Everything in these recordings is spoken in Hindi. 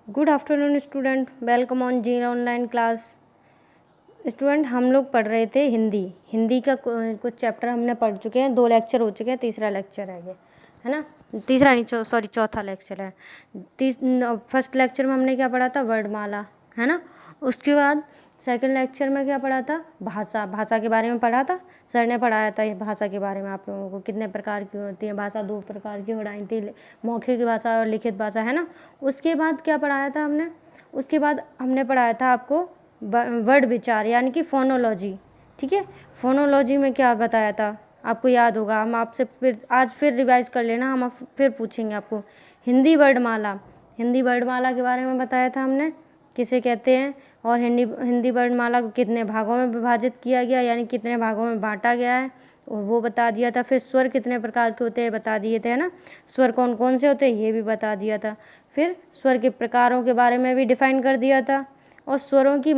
Good afternoon student, welcome on G online class. Student, हम लोग पढ़ रहे थे हिंदी का कुछ चैप्टर हमने पढ़ चुके हैं। 2 लेक्चर हो चुके हैं, तीसरा लेक्चर है ये, है ना। तीसरा नहीं, सॉरी, चौथा लेक्चर है। फर्स्ट लेक्चर में हमने क्या पढ़ा था? वर्णमाला, है ना। उसके बाद सेकंड लेक्चर में क्या पढ़ा था? भाषा के बारे में पढ़ा था। सर ने पढ़ाया था ये भाषा के बारे में आप लोगों को, कितने प्रकार की होती है भाषा। 2 प्रकार की पढ़ाई थी, मौखिक भाषा और लिखित भाषा, है ना। उसके बाद क्या पढ़ाया था हमने? उसके बाद हमने पढ़ाया था आपको वर्ड विचार, यानी कि फोनोलॉजी। ठीक है, फोनोलॉजी में क्या बताया था आपको याद होगा। हम आपसे फिर रिवाइज कर लेना, हम फिर पूछेंगे आपको। हिंदी वर्डमाला के बारे में बताया था हमने, किसे कहते हैं, और हिंदी वर्णमाला को कितने भागों में विभाजित किया गया, यानी कितने भागों में बांटा गया है, और वो बता दिया था। फिर स्वर कितने प्रकार के होते हैं बता दिए थे, है ना। स्वर कौन कौन से होते हैं ये भी बता दिया था। फिर स्वर के प्रकारों के बारे में भी डिफाइन कर दिया था। और स्वरों की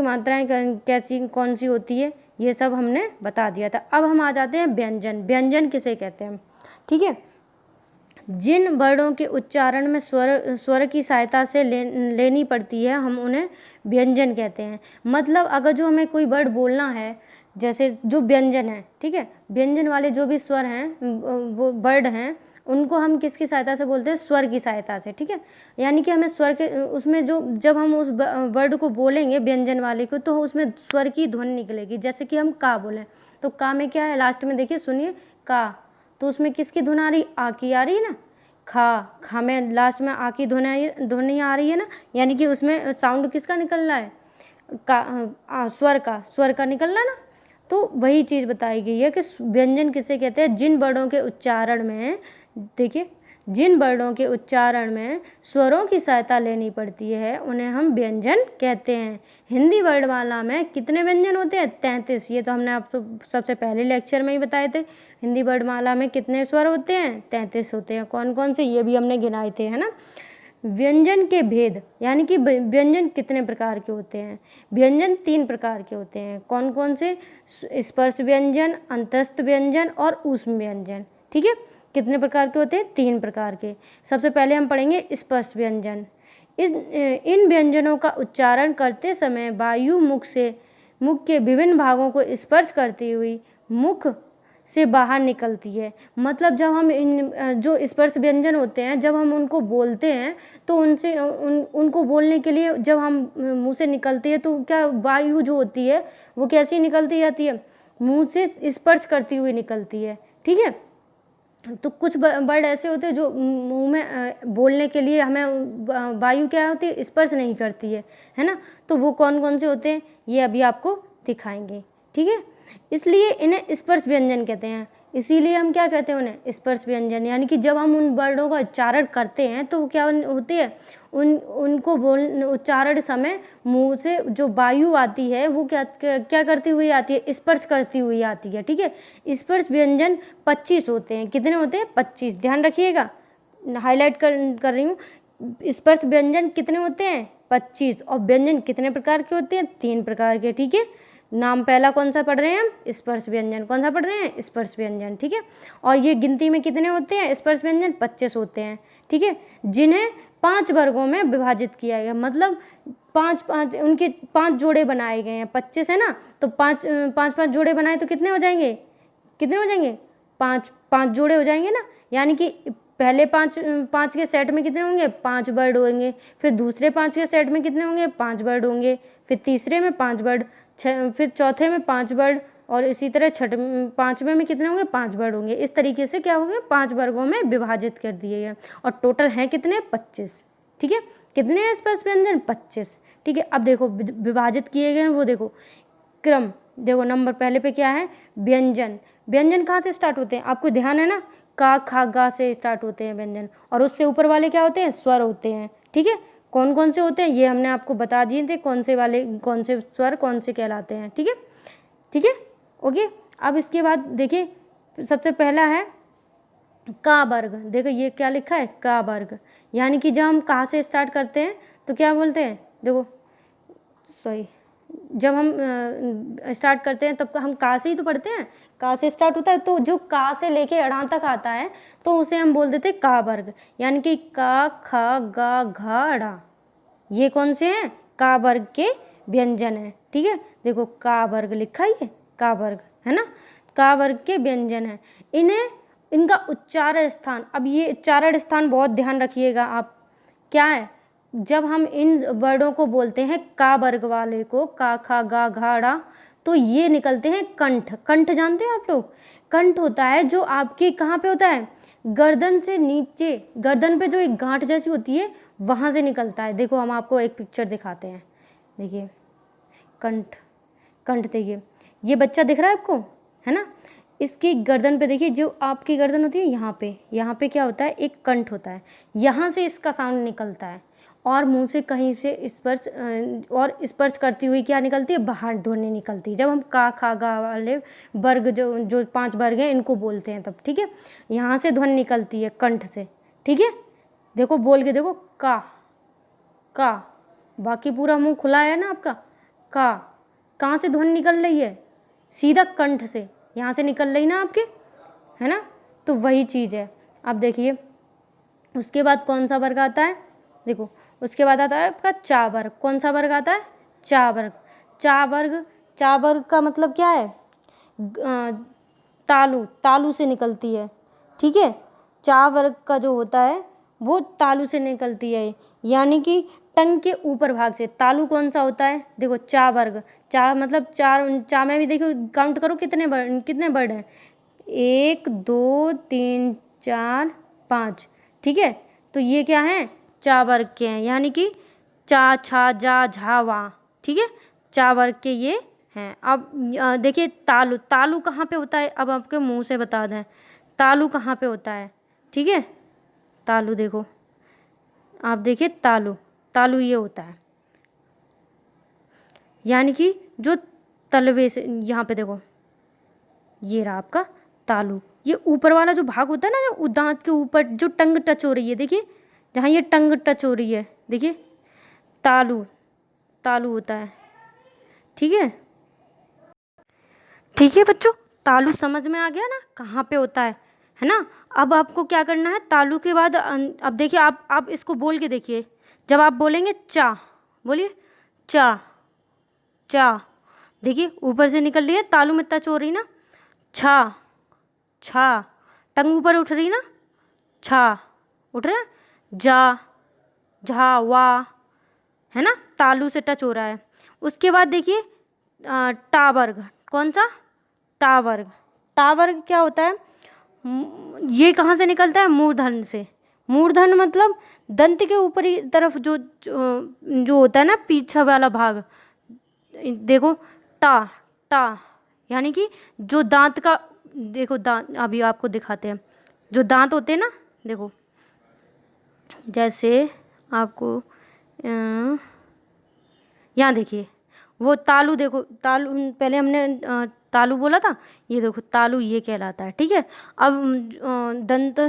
मात्राएं कैसी कौन सी होती है ये सब हमने बता दिया था। अब हम आ जाते हैं व्यंजन किसे कहते हैं। ठीक है, जिन वर्णों के उच्चारण में स्वर की सहायता से लेनी पड़ती है, हम उन्हें व्यंजन कहते हैं। मतलब अगर जो हमें कोई वर्ड बोलना है, जैसे जो व्यंजन है, ठीक है, व्यंजन वाले जो भी स्वर हैं, वो वर्ड हैं, उनको हम किसकी सहायता से बोलते हैं? स्वर की सहायता से। ठीक है, यानी कि हमें स्वर के उसमें जब हम उस वर्ड को बोलेंगे व्यंजन वाले को, तो उसमें स्वर की ध्वनि निकलेगी। जैसे कि हम का बोलें, तो का में क्या है लास्ट में, देखिए सुनिए, का, तो उसमें किसकी धुन आ रही? आ की आ रही है ना। खा में लास्ट में आ की ध्वनि आ रही है ना, यानी कि उसमें साउंड किसका निकल रहा है? स्वर का निकल रहा है ना। तो वही चीज़ बताई गई है कि व्यंजन किसे कहते हैं? जिन वर्णों के उच्चारण में, देखिए, जिन वर्णों के उच्चारण में स्वरों की सहायता लेनी पड़ती है, उन्हें हम व्यंजन कहते हैं। हिंदी वर्णमाला में कितने व्यंजन होते हैं? 33। ये तो हमने आपको सबसे पहले लेक्चर में ही बताए थे। हिंदी वर्णमाला में कितने स्वर होते हैं? 33 होते हैं। कौन कौन से, ये भी हमने गिनाए थे, है ना। व्यंजन के भेद, यानी कि व्यंजन कितने प्रकार के होते हैं? व्यंजन 3 प्रकार के होते हैं। कौन कौन से? स्पर्श व्यंजन, अंतस्थ व्यंजन और ऊष्म व्यंजन। ठीक है, कितने प्रकार के होते हैं? 3 प्रकार के। सबसे पहले हम पढ़ेंगे स्पर्श व्यंजन। इन व्यंजनों का उच्चारण करते समय वायु मुख के विभिन्न भागों को स्पर्श करती हुई मुख से बाहर निकलती है। मतलब जब हम जो स्पर्श व्यंजन होते हैं, जब हम उनको बोलते हैं, तो उनको बोलने के लिए जब हम मुंह से निकलती है, तो क्या वायु जो होती है वो कैसी निकलती जाती है? मुंह से स्पर्श करती हुई निकलती है। ठीक है, तो कुछ वर्ड ऐसे होते हैं जो मुंह में बोलने के लिए हमें वायु क्या होती है? स्पर्श नहीं करती है ना। तो वो कौन कौन से होते हैं ये अभी आपको दिखाएंगे। ठीक है, इसलिए इन्हें स्पर्श व्यंजन कहते हैं। इसीलिए हम क्या कहते हैं उन्हें? स्पर्श व्यंजन। यानी कि जब हम उन वर्डों का उच्चारण करते हैं, तो क्या होती है? उनको उच्चारण समय मुंह से जो वायु आती है, वो क्या करती हुई आती है? स्पर्श करती हुई आती है। ठीक है, स्पर्श व्यंजन 25 होते हैं। कितने होते हैं? 25। ध्यान रखिएगा, हाईलाइट कर रही हूँ। स्पर्श व्यंजन कितने होते हैं? 25। और व्यंजन कितने प्रकार के होते हैं? 3 प्रकार के। ठीक है, नाम पहला कौन सा पढ़ रहे हैं हम? स्पर्श व्यंजन। कौन सा पढ़ रहे हैं? स्पर्श व्यंजन। ठीक है, और ये गिनती में कितने होते हैं स्पर्श व्यंजन? 25 होते हैं। ठीक है, जिन्हें 5 वर्गों में विभाजित किया गया। मतलब 5 उनके 5 जोड़े बनाए गए हैं। 25 है ना, तो 5 जोड़े बनाए तो कितने हो जाएंगे? 5 जोड़े हो जाएंगे ना। यानी कि पहले 5 के सेट में कितने होंगे? 5 वर्ड होंगे। फिर दूसरे 5 के सेट में कितने होंगे? 5 वर्ड होंगे। फिर तीसरे में 5 वर्ड, फिर चौथे में 5 वर्ड, और इसी तरह 5वें में कितने होंगे? 5 वर्ड होंगे। इस तरीके से क्या होंगे? 5 वर्गों में विभाजित कर दिए गए, और टोटल हैं कितने? 25। ठीक है, कितने हैं स्पर्श व्यंजन? 25। ठीक है, अब देखो विभाजित किए गए, वो देखो क्रम। देखो नंबर पहले पे क्या है? व्यंजन कहाँ से स्टार्ट होते हैं? आपको ध्यान है ना, का, खा, गा से स्टार्ट होते हैं व्यंजन, और उससे ऊपर वाले क्या होते हैं? स्वर होते हैं। ठीक है, कौन कौन से होते हैं ये हमने आपको बता दिए थे, कौन से स्वर कौन से कहलाते हैं। ठीक है, ठीक है, ओके। अब इसके बाद देखिए, सबसे पहला है का वर्ग। देखो ये क्या लिखा है? का वर्ग। यानी कि जब हम कहाँ से स्टार्ट करते हैं तो क्या बोलते हैं? देखो, सॉरी, जब हम स्टार्ट करते हैं तब हम का से ही तो पढ़ते हैं, का से स्टार्ट होता है। तो जो का से लेके अड़ा तक आता है तो उसे हम बोल देते हैं का वर्ग, यानी कि का, खा, गा, घा, अड़ा, ये कौन से हैं? का वर्ग के व्यंजन हैं। ठीक है, देखो का वर्ग लिखा ही है, का वर्ग है ना, का वर्ग के व्यंजन है। इन्हें इनका उच्चारण स्थान, अब ये उच्चारण स्थान बहुत ध्यान रखिएगा आप, क्या है? जब हम इन वर्डों को बोलते हैं का वर्ग वाले को, का, खा, गा, घा, ड़ा, तो ये निकलते हैं कंठ। कंठ जानते हो आप लोग? कंठ होता है जो आपके कहाँ पे होता है? गर्दन से नीचे, गर्दन पे जो एक गांठ जैसी होती है वहाँ से निकलता है। देखो हम आपको एक पिक्चर दिखाते हैं, देखिए कंठ, कंठ देखिए, ये बच्चा दिख रहा है आपको, है ना? इसकी गर्दन पे देखिए, जो आपकी गर्दन होती है यहाँ पे क्या होता है? एक कंठ होता है, यहाँ से इसका साउंड निकलता है और मुंह से कहीं से स्पर्श और स्पर्श करती हुई क्या निकलती है? बाहर ध्वनि निकलती है। जब हम का, खा, गा वाले वर्ग जो 5 वर्ग हैं इनको बोलते हैं तब, ठीक है, यहाँ से ध्वनि निकलती है कंठ से। ठीक है, देखो बोल के देखो, का, का, बाकी पूरा मुंह खुला है ना आपका, का, कहाँ से ध्वनि निकल रही है? सीधा कंठ से, यहाँ से निकल रही ना आपके, है ना? तो वही चीज़ है। अब देखिए उसके बाद कौन सा वर्ग आता है? देखो उसके बाद आता है आपका चा वर्ग। कौन सा वर्ग आता है? चा वर्ग। चा वर्ग, चा वर्ग का मतलब क्या है? तालु, तालु से निकलती है। ठीक है, चा वर्ग का जो होता है वो तालु से निकलती है, यानी कि टंग के ऊपर भाग से। तालु कौन सा होता है? देखो चा वर्ग, चा मतलब चार, चा में भी देखो काउंट करो कितने वर्ड हैं, 1 2 3 4 5। ठीक है, तो ये क्या है? चा वर्ग के हैं, यानी कि चा, छा, जा, झा, वा। ठीक है, चा वर्ग के ये हैं। अब देखिए तालु, तालु कहाँ पे होता है? अब आपके मुंह से बता दें, तालु कहाँ पे होता है? ठीक है, तालु देखो, आप देखिए तालु, तालु ये होता है, यानी कि जो तलवे से, यहाँ पे देखो ये रहा आपका तालु, ये ऊपर वाला जो भाग होता है ना, जो दांत के ऊपर जो टंग टच हो रही है, देखिए जहाँ ये टंग टच हो रही है, देखिए तालु, तालु होता है। ठीक है, ठीक है बच्चों, तालु समझ में आ गया ना कहाँ पे होता है ना? अब आपको क्या करना है, तालु के बाद अब देखिए आप इसको बोल के देखिए, जब आप बोलेंगे चा, बोलिए चा, चा, देखिए ऊपर से निकल रही है, तालु में टच हो रही ना, छा, छा, टंग ऊपर उठ रही ना, छा उठ रहा है, जा, झा, वा, है ना, तालु से टच हो रहा है। उसके बाद देखिए टा वर्ग। कौन सा? टा वर्ग। टा वर्ग क्या होता है? ये कहाँ से निकलता है? मूर्धन से। मूर्धन मतलब दंत के ऊपरी तरफ जो होता है ना, पीछा वाला भाग, देखो टा, टा, यानी कि जो दांत का, देखो दांत अभी आपको दिखाते हैं, जो दांत होते हैं ना, देखो जैसे आपको यहाँ देखिए वो तालु, देखो तालु, पहले हमने तालु बोला था, ये देखो तालु ये कहलाता है। ठीक है, अब दंत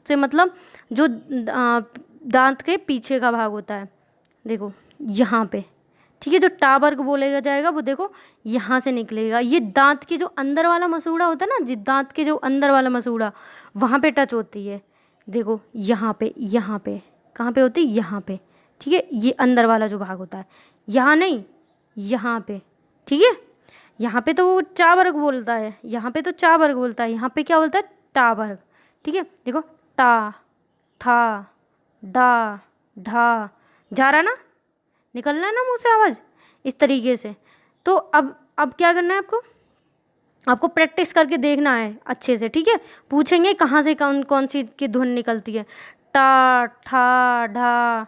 से मतलब जो दांत के पीछे का भाग होता है, देखो यहाँ पे। ठीक है, जो टा वर्ग बोलेगा जाएगा वो देखो यहाँ से निकलेगा, ये दांत के जो अंदर वाला मसूड़ा होता है ना, जिस दांत के जो अंदर वाला मसूड़ा वहाँ पे टच होती है, देखो यहाँ पे, यहाँ पे कहाँ पे होती है? यहाँ पे। ठीक है, ये अंदर वाला जो भाग होता है, यहाँ नहीं, यहाँ पे। ठीक है, यहाँ पे तो वो चा वर्ग बोलता है, यहाँ पे तो चा वर्ग बोलता है, यहाँ पे क्या बोलता है? टा वर्ग। ठीक है, देखो टा, था, डा, ढा, जा रहा ना, निकल रहा है ना मुंह से आवाज़ इस तरीके से। तो अब क्या करना है आपको प्रैक्टिस करके देखना है अच्छे से। ठीक है, पूछेंगे कहाँ से कौन कौन सी की धुन निकलती है, टा, ठा, ढा,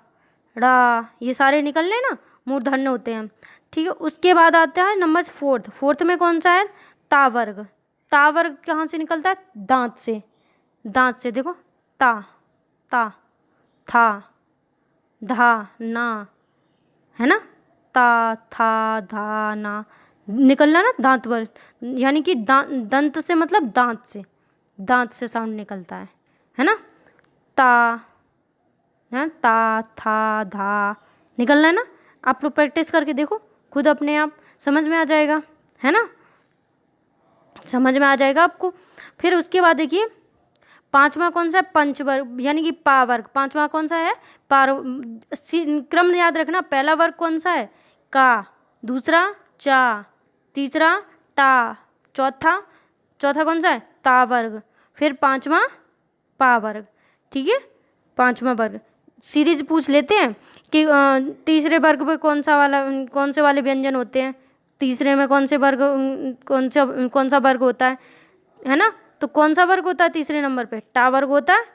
ड़ा, ये सारे निकलने ना मूर्धन्य होते हैं। ठीक है, उसके बाद आता है नंबर 4। 4 में कौन सा है? ता वर्ग। ता वर्ग कहाँ से निकलता है? दांत से, दांत से। देखो ता, ता, था, धा, ना, है ना, ता, था, धा, ना, निकलना ना दांत वर्ग, यानी कि दंत से मतलब दांत से, दांत से साउंड निकलता है ना, ता, है ता, था, धा, निकलना है ना। आप लोग प्रैक्टिस करके देखो खुद अपने आप समझ में आ जाएगा, है ना, समझ में आ जाएगा आपको। फिर उसके बाद देखिए पांचवा कौन सा है, पंचवर्ग यानी कि पा वर्ग। पांचवा कौन सा है, पार। क्रम याद रखना, पहला वर्ग कौन सा है, का, दूसरा चा, तीसरा टा, चौथा कौन सा है, ता वर्ग, फिर पांचवा पा वर्ग। ठीक है, पांचवा वर्ग। सीरीज पूछ लेते हैं कि तीसरे वर्ग पे कौन से वाले व्यंजन होते हैं, तीसरे में कौन सा वर्ग होता है ना। तो कौन सा वर्ग होता है तीसरे नंबर पे, टा वर्ग होता है।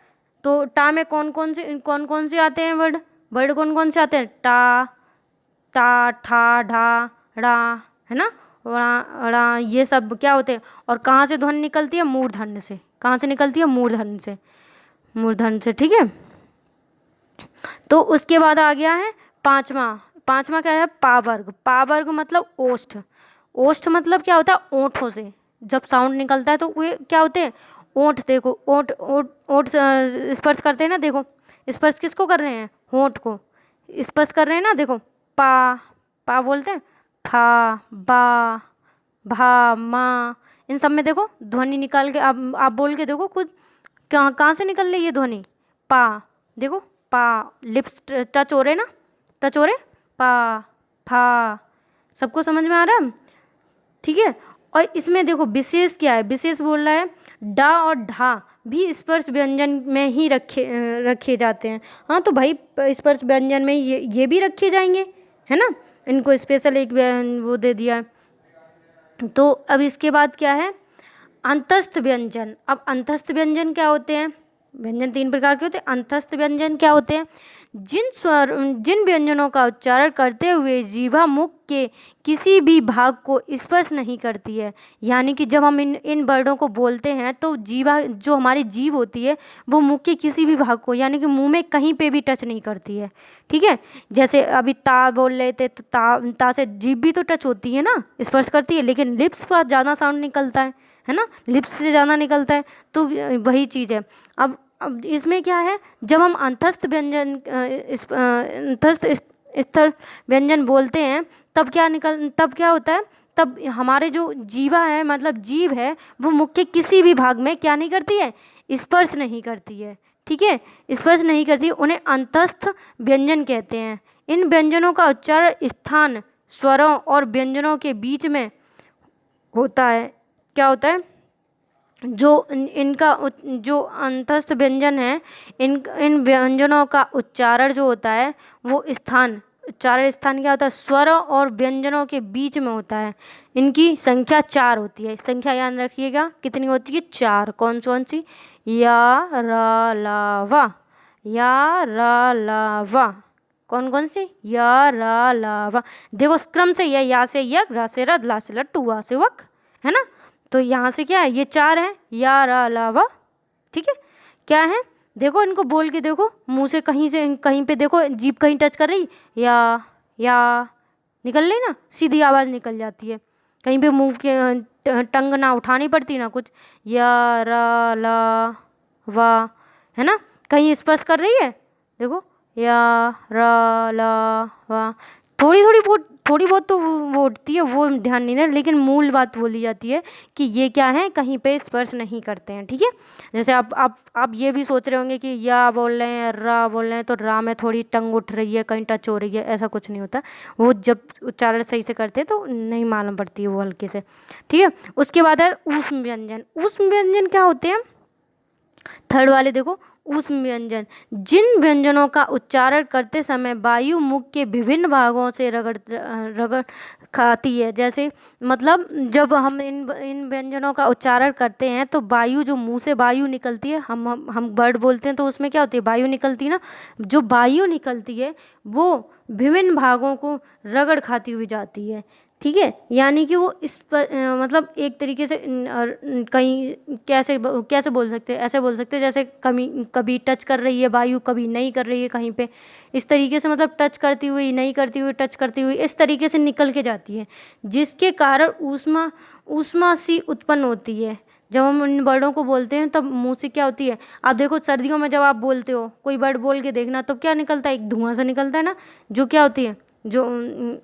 तो टा में कौन कौन से आते हैं वर्ड कौन कौन से आते हैं, टा, ता, ठा, ढा, ड़ा, है ना, ड़ा, ये सब क्या होते हैं। और कहाँ से ध्वनि निकलती है, मूर्धन्य से। कहाँ से निकलती है, मूर्धन्य से। ठीक है, तो उसके बाद आ गया है पांचवा क्या है, पावर्ग। पावर्ग मतलब ओष्ठ मतलब क्या होता है, ओंठों से जब साउंड निकलता है तो वे क्या होते हैं, ओंठ। देखो ओंठ स्पर्श करते हैं ना, देखो स्पर्श किसको कर रहे हैं, होंठ को स्पर्श कर रहे हैं ना। देखो पा बोलते हैं, फा, बा, भा, मा, इन सब में देखो ध्वनि निकाल के आप बोल के देखो खुद, कहाँ से निकल रही है ध्वनि, पा। देखो पा, लिप्स टच हो रहे ना, टच हो रहे, पा, फा, सबको समझ में आ रहा है। ठीक है, और इसमें देखो विशेष क्या है, विशेष बोल रहा है डा और ढा भी स्पर्श व्यंजन में ही रखे जाते हैं। हाँ, तो भाई स्पर्श व्यंजन में ये भी रखे जाएंगे, है ना, इनको स्पेशल एक वो दे दिया है। तो अब इसके बाद क्या है, अंतस्थ व्यंजन। अब अंतस्थ व्यंजन क्या होते हैं, व्यंजन 3 प्रकार के होते हैं। अंतस्थ व्यंजन क्या होते हैं, जिन व्यंजनों का उच्चारण करते हुए जीवा मुख के किसी भी भाग को स्पर्श नहीं करती है। यानी कि जब हम इन वर्डों को बोलते हैं तो जीवा, जो हमारी जीभ होती है, वो मुख के किसी भी भाग को, यानी कि मुंह में कहीं पे भी टच नहीं करती है। ठीक है, जैसे अभी ता बोल रहे थे तो ता से जीभ भी तो टच होती है ना, स्पर्श करती है, लेकिन लिप्स पर ज़्यादा साउंड निकलता है ना, लिप्स से ज़्यादा निकलता है। तो वही चीज़ है। अब इसमें क्या है, जब हम अंतस्थ स्तर व्यंजन बोलते हैं तब क्या होता है, तब हमारे जो जीवा है, मतलब जीभ है, वो मुख के किसी भी भाग में क्या नहीं करती है, स्पर्श नहीं करती है। ठीक है, स्पर्श नहीं करती, उन्हें अंतस्थ व्यंजन कहते हैं। इन व्यंजनों का उच्चारण स्थान स्वरों और व्यंजनों के बीच में होता है। क्या होता है, इनका जो अंतस्थ व्यंजन है, इन व्यंजनों का उच्चारण जो होता है वो उच्चारण स्थान क्या होता है, स्वरों और व्यंजनों के बीच में होता है। इनकी संख्या 4 होती है। संख्या याद रखिएगा कितनी होती है, 4। कौन सी, या, रा, ला, वा, या, रा, ला, वा। कौन सी, या, रा, ला, वा। देखो क्रम से, या से यक, रा से रद, ला से लट्टू, वा से वक, है ना। तो यहाँ से क्या है, ये 4 है, या, रा, ला, वा। ठीक है, क्या है, देखो इनको बोल के देखो, मुंह से कहीं पे देखो जीभ कहीं टच कर रही, या निकल रही ना, सीधी आवाज़ निकल जाती है, कहीं पे मुंह के टंग ना उठानी पड़ती ना कुछ, या, रा, ला, वा, है ना। कहीं स्पर्श कर रही है, देखो, या, रा, ला, वा। थोड़ी बहुत तो वो उठती है, वो ध्यान नहीं है, लेकिन मूल बात बोली जाती है कि ये क्या है, कहीं पे स्पर्श नहीं करते हैं। ठीक है, जैसे आप ये भी सोच रहे होंगे कि या बोल रहे हैं, रा बोल रहे हैं, तो रा में थोड़ी टंग उठ रही है, कहीं टच हो रही है, ऐसा कुछ नहीं होता। वो जब उच्चारण सही से करते हैं तो नहीं मालूम पड़ती है वो हल्के से। ठीक है, उसके बाद है ऊष्म व्यंजन। ऊष्म व्यंजन क्या होते हैं, थर्ड वाले देखो, ऊष्म व्यंजन, जिन व्यंजनों का उच्चारण करते समय वायु मुख के विभिन्न भागों से रगड़ खाती है। जैसे मतलब जब हम इन व्यंजनों का उच्चारण करते हैं तो वायु, जो मुंह से वायु निकलती है, हम वर्ड बोलते हैं तो उसमें क्या होती है, वायु निकलती है ना। जो वायु निकलती है वो विभिन्न भागों को रगड़ खाती हुई जाती है। ठीक है, यानी कि वो इस पर मतलब एक तरीके से कहीं कैसे बोल सकते हैं, ऐसे बोल सकते हैं जैसे कभी टच कर रही है वायु, कभी नहीं कर रही है कहीं पे, इस तरीके से, मतलब टच करती हुई, नहीं करती हुई, टच करती हुई, इस तरीके से निकल के जाती है, जिसके कारण ऊष्मा सी उत्पन्न होती है। जब हम इन वर्डों को बोलते हैं तब मुंह से क्या होती है, आप देखो सर्दियों में जब आप बोलते हो, कोई वर्ड बोल के देखना, तो क्या निकलता है, एक धुआं सा निकलता है ना, जो क्या होती है, जो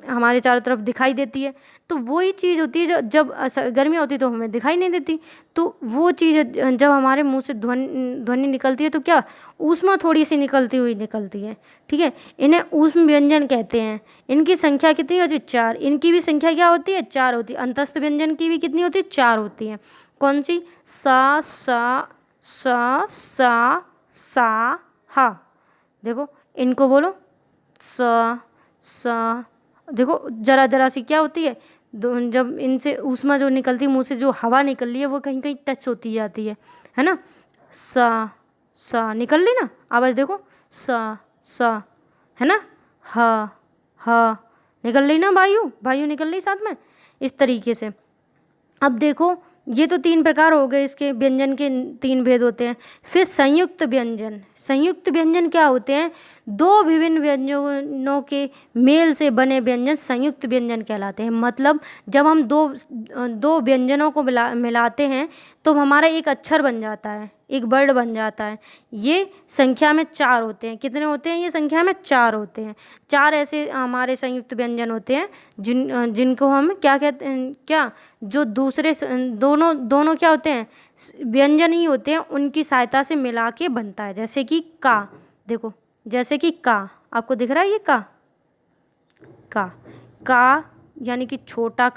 हमारे चारों तरफ दिखाई देती है। तो वही चीज़ होती है जो जब गर्मियाँ होती है तो हमें दिखाई नहीं देती। तो वो चीज़ जब हमारे मुंह से ध्वनि निकलती है तो क्या ऊष्मा थोड़ी सी निकलती है, ठीक है। इन्हें ऊष्म व्यंजन कहते हैं। इनकी संख्या कितनी होती है? 4। इनकी भी संख्या क्या होती है? 4 होती है। अंतस्थ व्यंजन की भी कितनी होती है? 4 होती है। कौन सी? सा, सा, हा। देखो इनको बोलो सा। देखो जरा जरा सी क्या होती है, जब इनसे ऊष्मा जो निकलती है, मुंह से जो हवा निकल रही है वो कहीं कहीं टच होती जाती है ना। सा निकल ली ना आवाज, देखो सा है ना। हा निकल रही ना, वायु निकल रही साथ में, इस तरीके से। अब देखो ये तो 3 प्रकार हो गए, इसके व्यंजन के 3 भेद होते हैं। फिर संयुक्त व्यंजन क्या होते हैं? 2 विभिन्न व्यंजनों के मेल से बने व्यंजन संयुक्त व्यंजन कहलाते हैं। मतलब जब हम दो व्यंजनों को मिलाते हैं तो हमारा एक अक्षर बन जाता है, एक वर्ड बन जाता है। ये संख्या में 4 होते हैं। कितने होते हैं? ये संख्या में 4 होते हैं। 4 ऐसे हमारे संयुक्त व्यंजन होते हैं जिनको हम क्या कहते हैं, क्या जो दूसरे दोनों क्या होते हैं? व्यंजन ही होते हैं, उनकी सहायता से मिला के बनता है। जैसे कि का, देखो जैसे कि का, आपको दिख रहा है ये का यानी कि छोटा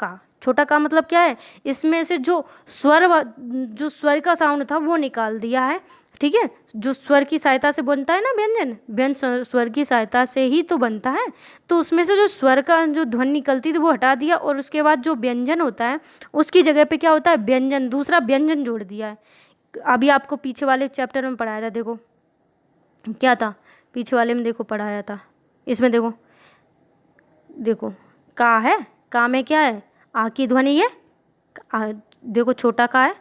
का मतलब क्या है? इसमें से जो स्वर का साउंड था वो निकाल दिया है, ठीक है। जो स्वर की सहायता से बनता है ना व्यंजन स्वर की सहायता से ही तो बनता है। तो उसमें से जो स्वर का जो ध्वनि निकलती थी वो हटा दिया, और उसके बाद जो व्यंजन होता है उसकी जगह पे क्या होता है? दूसरा व्यंजन जोड़ दिया है। अभी आपको पीछे वाले चैप्टर में पढ़ाया था, देखो क्या था पीछे वाले में, देखो पढ़ाया था। इसमें देखो का है, का में क्या है? आ की ध्वनि है। देखो छोटा का है,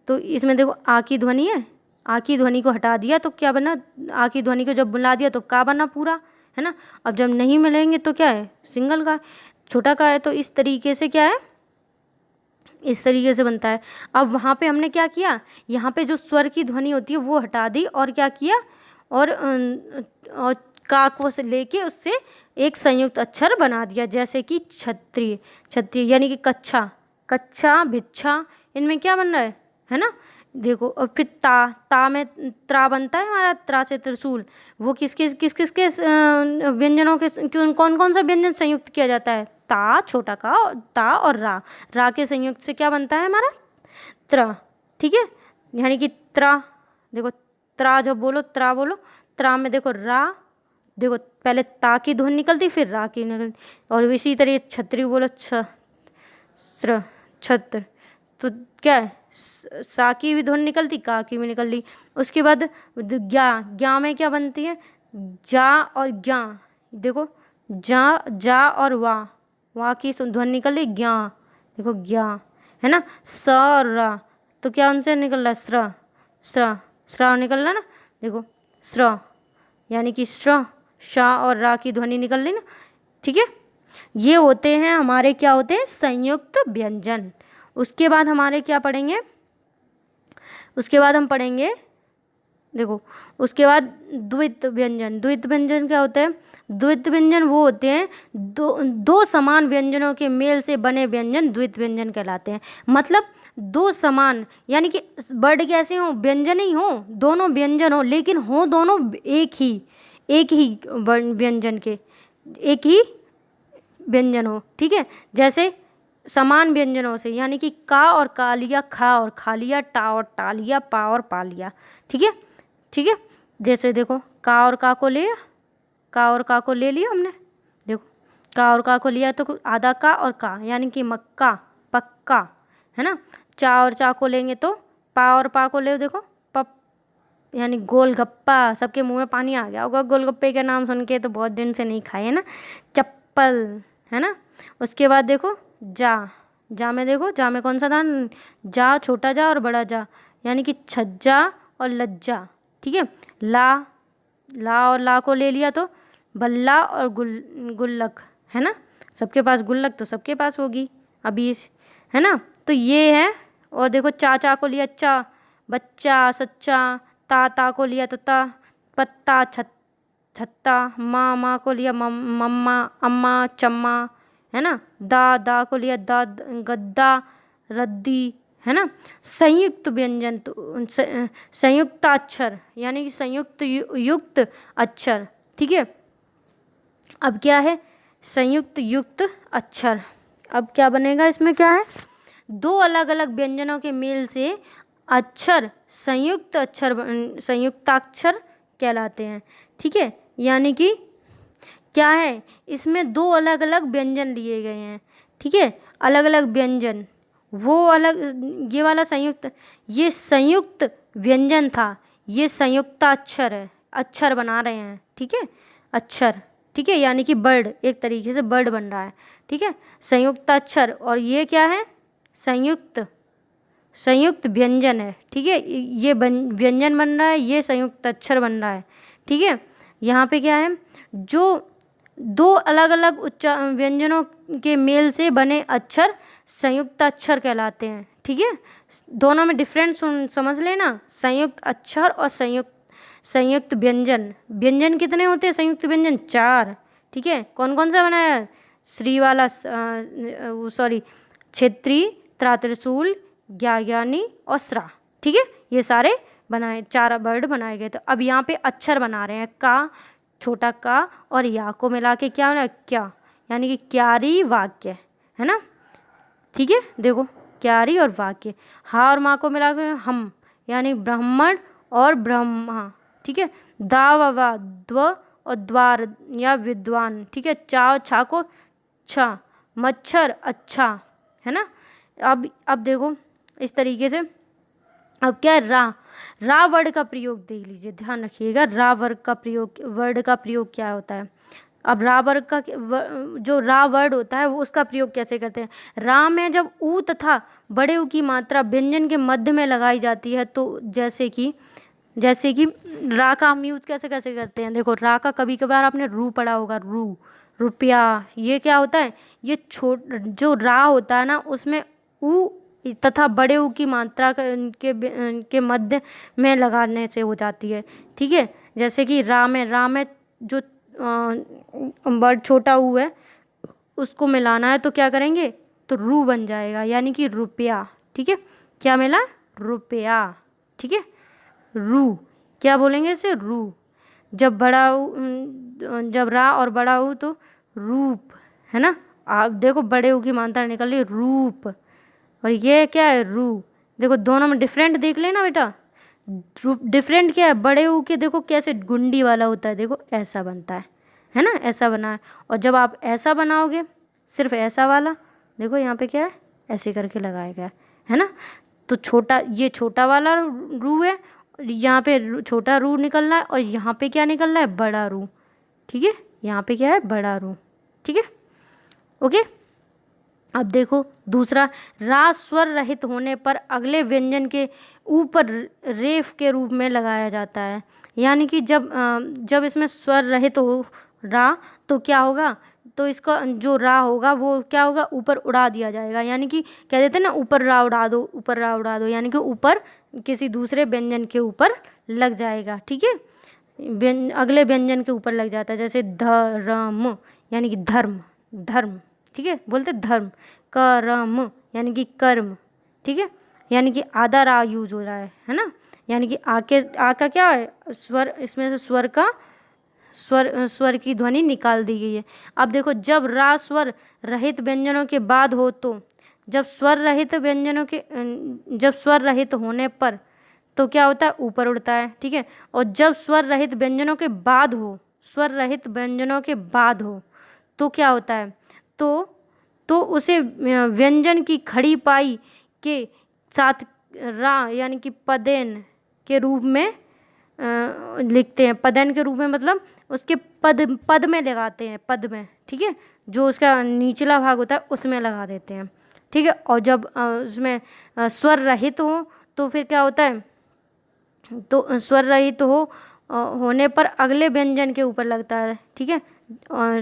तो इसमें देखो आ की ध्वनि है। आ की ध्वनि को हटा दिया तो क्या बना? आ की ध्वनि को जब मिला दिया तो का बना पूरा, है ना। अब जब नहीं मिलेंगे तो क्या है? सिंगल का, छोटा का है। तो इस तरीके से क्या है? इस तरीके से बनता है। अब वहाँ पे हमने क्या किया? यहाँ पे जो स्वर की ध्वनि होती है वो हटा दी, और क्या किया? और का को से लेके उससे एक संयुक्त अक्षर बना दिया, जैसे कि छत्री यानी कि कच्छा भिक्षा। इनमें क्या बन रहा है ना। देखो और फिर ता में त्रा बनता है हमारा, त्रा से त्रिशूल। वो किस किसके व्यंजनों के कौन सा व्यंजन संयुक्त किया जाता है? ता, छोटा का, ता और रा के संयुक्त से क्या बनता है हमारा? त्रा, ठीक है। यानी कि त्रा, देखो त्रा जब बोलो, त्रा बोलो, त्रा में देखो रा, देखो पहले ता की ध्वनि निकलती फिर रा की निकलती। और इसी तरह छत्री बोलो, छत्र, तो क्या है? सा की भी ध्वनि निकलती, का की भी निकल ली। उसके बाद ज्ञा में क्या बनती है? जा और ज्ञा, देखो जा और वा की ध्वनि निकल रही, ज्ञा, देखो ज्ञा, है ना। स और रा, तो क्या उनसे निकल रहा है? स्र निकल रहा है ना। देखो स्र यानी कि श्र, शा और रा की ध्वनि निकल रही ना, ठीक है। ये होते हैं हमारे, क्या होते हैं? संयुक्त व्यंजन। उसके बाद हमारे क्या पढ़ेंगे? उसके बाद हम पढ़ेंगे, देखो उसके बाद द्वित व्यंजन क्या होता है? द्वित व्यंजन वो होते हैं दो समान व्यंजनों के मेल से बने व्यंजन द्वित व्यंजन कहलाते हैं। मतलब 2 समान, यानी कि वर्ड कैसे हो? व्यंजन ही हो, दोनों व्यंजन हो, लेकिन हो दोनों एक ही व्यंजन के, एक ही व्यंजन हो, ठीक है। जैसे समान व्यंजनों से, यानी कि का और का लिया, खा और खा लिया, टा और टा लिया, पा और पा लिया, ठीक है। जैसे देखो का और का को लिया, का और का को ले लिया हमने, देखो का और का को लिया तो आधा का और का, यानी कि मक्का, पक्का, है ना। चा और चा को लेंगे तो पा और पा को ले, देखो पप, यानी गोलगप्पा। सबके मुंह में पानी आ गया होगा गोलगप्पे के नाम सुन के, तो बहुत दिन से नहीं खाए है ना। चप्पल, है ना। उसके बाद देखो जा में, देखो जा में कौन सा था? जा, छोटा जा और बड़ा जा, यानी कि छज्जा और लज्जा, ठीक है। ला और ला को ले लिया तो बल्ला और गुल्लक, है ना। सबके पास गुल्लक तो सबके पास होगी अभी, है ना। तो ये है। और देखो चा को लिया चा, बच्चा, सच्चा, ता को लिया तो ता, पत्ता, छत्ता, माँ को लिया मम्मा, अम्मा, चम्मा, है ना। दा को लिया दा, गद्दा, रद्दी, है ना। संयुक्त व्यंजन तो संयुक्ताक्षर यानी कि संयुक्त युक्त अक्षर, ठीक है। अब क्या है, संयुक्त युक्त अक्षर। अब क्या बनेगा, इसमें क्या है, दो अलग अलग व्यंजनों के मेल से अक्षर संयुक्त अक्षर संयुक्ताक्षर कहलाते हैं, ठीक है। यानी कि क्या है, इसमें दो अलग अलग व्यंजन लिए गए हैं, ठीक है, अलग अलग व्यंजन, वो अलग, ये वाला संयुक्त, ये संयुक्त व्यंजन था, ये संयुक्ताक्षर है, अक्षर बना रहे हैं, ठीक है, अक्षर, ठीक है, यानी कि बर्ड, एक तरीके से बर्ड बन रहा है, ठीक है, संयुक्ताक्षर। और ये क्या है, संयुक्त व्यंजन है, ठीक है, ये व्यंजन बन रहा है, ये संयुक्त अक्षर बन रहा है, ठीक है। यहाँ पे क्या है, जो दो अलग अलग व्यंजनों के मेल से बने अक्षर संयुक्त अक्षर कहलाते हैं, ठीक है। दोनों में डिफरेंस समझ लेना, संयुक्त अक्षर और संयुक्त व्यंजन। व्यंजन कितने होते हैं संयुक्त व्यंजन, 4, ठीक है। कौन कौन सा बनाया है, श्री वाला, क्षेत्री, त्रात्रिशूल, ज्ञानी और स्रा, ठीक है, ये सारे बनाए, 4 वर्ड बनाए गए। तो अब यहाँ पे अक्षर बना रहे हैं, का, छोटा का और या को मिला के क्या बना, क्या, यानी कि क्यारी वाक्य, है ना, ठीक है। देखो क्यारी और वाक्य, हा और माँ को मिला के हम, यानी ब्राह्मण और ब्रह्मा, ठीक है। दा वा द्व और द्वार या विद्वान, ठीक है। चा छा को छा, मच्छर अच्छा, है ना। अब देखो इस तरीके से। अब क्या है, रा वर्ड का प्रयोग देख लीजिए, ध्यान रखिएगा, रा वर्ड का प्रयोग क्या होता है। अब रा वर्ड का जो रा वर्ड होता है वो उसका प्रयोग कैसे करते हैं। रा में जब ऊ तथा बड़े ऊ की मात्रा व्यंजन के मध्य में लगाई जाती है, तो जैसे कि रा का हम यूज कैसे कैसे करते हैं। देखो रा का कभी कभार आपने रू पढ़ा होगा, रू, रुपया, ये क्या होता है, ये जो रा होता है ना, उसमें ऊ तथा बड़े ऊ की मात्रा के मध्य में लगाने से हो जाती है, ठीक है। जैसे कि रा में जो वर्ड छोटा ऊ है उसको मिलाना है, तो क्या करेंगे, तो रू बन जाएगा, यानी कि रुपया, ठीक है। क्या मिला, रुपया, ठीक है। रू, क्या बोलेंगे इसे, रू। जब जब रा और बड़ा ऊ तो रूप, है ना। आप देखो बड़े ऊ की मात्रा निकल रही, रूप, और ये क्या है, रू। देखो दोनों में डिफरेंट देख लेना बेटा, डिफरेंट क्या है, बड़े ऊ के देखो कैसे गुंडी वाला होता है, देखो ऐसा बनता है ना, ऐसा बना है। और जब आप ऐसा बनाओगे, सिर्फ ऐसा वाला, देखो यहाँ पे क्या है, ऐसे करके लगाया गया है ना। तो ये छोटा वाला रू है, यहाँ पे छोटा रू निकल रहा है, और यहाँ पे क्या निकल रहा है, बड़ा रू, ठीक है। यहाँ पे क्या है, बड़ा रू, ठीक है, ओके। अब देखो दूसरा, रा स्वर रहित होने पर अगले व्यंजन के ऊपर रेफ के रूप में लगाया जाता है। यानी कि जब इसमें स्वर रहित हो रा, तो क्या होगा, तो इसका जो रा होगा वो क्या होगा, ऊपर उड़ा दिया जाएगा। यानी कि कह देते हैं ना, ऊपर रा उड़ा दो, ऊपर रा उड़ा दो, यानी कि ऊपर किसी दूसरे व्यंजन के ऊपर लग जाएगा, ठीक है। अगले व्यंजन के ऊपर लग जाता है, जैसे धर्म, यानी कि धर्म, ठीक है, बोलते धर्म। कर्म, यानी कि कर्म, ठीक है, यानी कि आधा रा यूज हो रहा है ना। यानी कि आ का क्या है, स्वर, इसमें से स्वर की ध्वनि निकाल दी गई है। अब देखो जब रा स्वर रहित व्यंजनों के बाद हो, तो जब स्वर रहित होने पर तो क्या होता है, ऊपर उड़ता है, ठीक है। और जब स्वर रहित व्यंजनों के बाद हो तो क्या होता है, तो उसे व्यंजन की खड़ी पाई के साथ रा यानी कि पदेन के रूप में लिखते हैं। पदेन के रूप में मतलब उसके पद में लगाते हैं, पद में, ठीक है, जो उसका निचला भाग होता है उसमें लगा देते हैं, ठीक है। और जब उसमें स्वर रहित हो तो फिर क्या होता है, तो स्वर रहित होने पर अगले व्यंजन के ऊपर लगता है, ठीक है,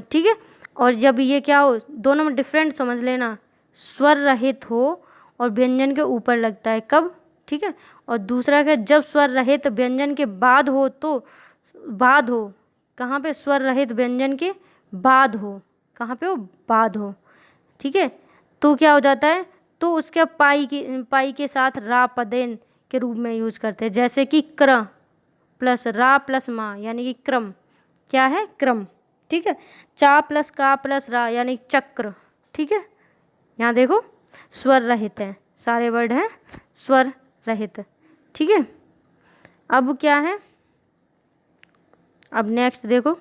ठीक है। और जब ये क्या हो, दोनों में डिफरेंट समझ लेना, स्वर रहित हो और व्यंजन के ऊपर लगता है, कब, ठीक है। और दूसरा क्या, जब स्वर रहित व्यंजन के बाद हो कहाँ पे, स्वर रहित व्यंजन के बाद हो, कहाँ पे हो, बाद हो, ठीक है। तो क्या हो जाता है, तो उसके पाई के साथ रा पदेन के रूप में यूज करते हैं, जैसे कि क्र प्लस रा प्लस मा यानी कि क्रम, क्या है, क्रम, ठीक है। चा प्लस का प्लस रा यानी चक्र, ठीक है। यहाँ देखो स्वर रहित है, सारे वर्ड हैं स्वर रहित, ठीक है। अब क्या है, अब नेक्स्ट देखो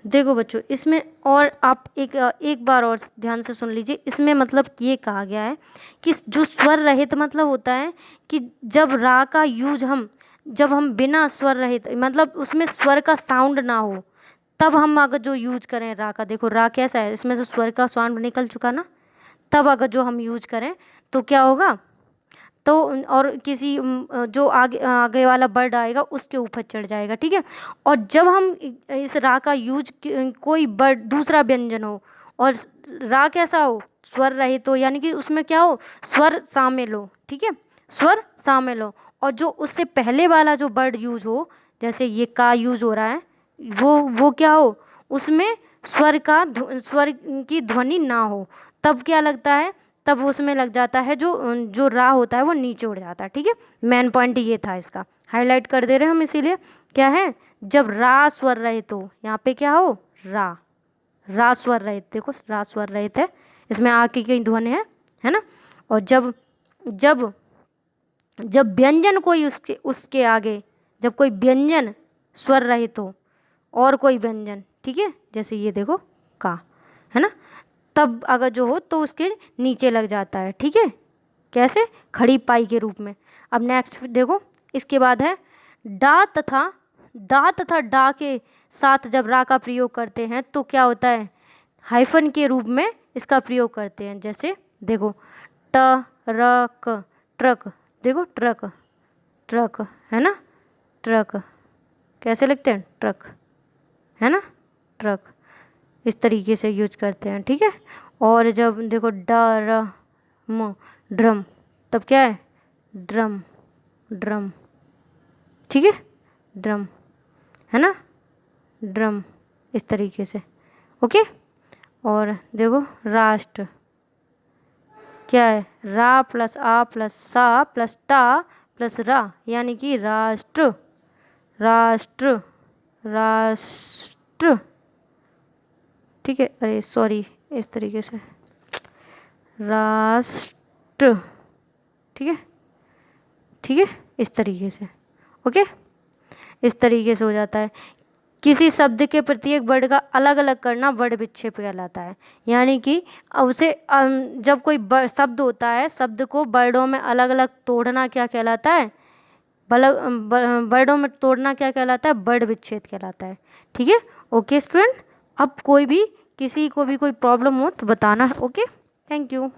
बच्चों, इसमें और आप एक बार और ध्यान से सुन लीजिए। इसमें मतलब ये कहा गया है कि जो स्वर रहित मतलब होता है कि जब रा का यूज जब हम बिना स्वर रहित मतलब उसमें स्वर का साउंड ना हो, तब हम अगर जो यूज करें रा का, देखो रा कैसा है, इसमें से स्वर का साउंड निकल चुका ना, तब अगर जो हम यूज करें तो क्या होगा, तो और किसी जो आगे वाला वर्ड आएगा उसके ऊपर चढ़ जाएगा, ठीक है। और जब हम इस रा का यूज कोई वर्ड दूसरा व्यंजन हो और रा कैसा हो, स्वर रहित हो, यानी कि उसमें क्या हो, स्वर शामिल हो, ठीक है, स्वर शामिल हो, और जो उससे पहले वाला जो वर्ड यूज हो, जैसे ये का यूज हो रहा है, वो क्या हो, उसमें स्वर की ध्वनि ना हो, तब क्या लगता है, तब उसमें लग जाता है जो रा होता है वो नीचे उड़ जाता है, ठीक है। मेन पॉइंट ये था, इसका हाईलाइट कर दे रहे हैं हम, इसीलिए क्या है, जब रा स्वर रहित हो, यहाँ पे क्या हो, रा स्वर रहित, देखो रा स्वर रहित है, इसमें आ की ध्वनि है ना। और जब जब जब व्यंजन कोई उसके आगे, जब कोई व्यंजन स्वर रहित हो और कोई व्यंजन, ठीक है, जैसे ये देखो का, है ना, तब अगर जो हो तो उसके नीचे लग जाता है, ठीक है, कैसे, खड़ी पाई के रूप में। अब नेक्स्ट देखो, इसके बाद है डा तथा डा के साथ जब रा का प्रयोग करते हैं तो क्या होता है, हाइफन के रूप में इसका प्रयोग करते हैं, जैसे देखो ट र क, ट्रक, देखो ट्रक है ना, ट्रक कैसे लिखते हैं, ट्रक, है ना, ट्रक, इस तरीके से यूज करते हैं, ठीक है। और जब देखो ड्रम, तब क्या है, ड्रम, ठीक है, ड्रम, है ना, ड्रम, इस तरीके से, ओके। और देखो राष्ट्र, क्या है, रा प्लस आ प्लस सा प्लस टा प्लस रा यानी कि राष्ट्र, ठीक है, अरे सॉरी, इस तरीके से राष्ट्र, ठीक है, इस तरीके से, ओके, इस तरीके से हो जाता है। किसी शब्द के प्रत्येक वर्ड का अलग अलग करना वर्ड विक्षेप कहलाता है, यानी कि उसे जब कोई शब्द होता है, शब्द को वर्डों में अलग अलग तोड़ना क्या कहलाता है, वर्डों में तोड़ना क्या कहलाता है, वर्ड विच्छेद कहलाता है, ठीक है। ओके स्टूडेंट, अब किसी को भी कोई प्रॉब्लम हो तो बताना, ओके, थैंक यू।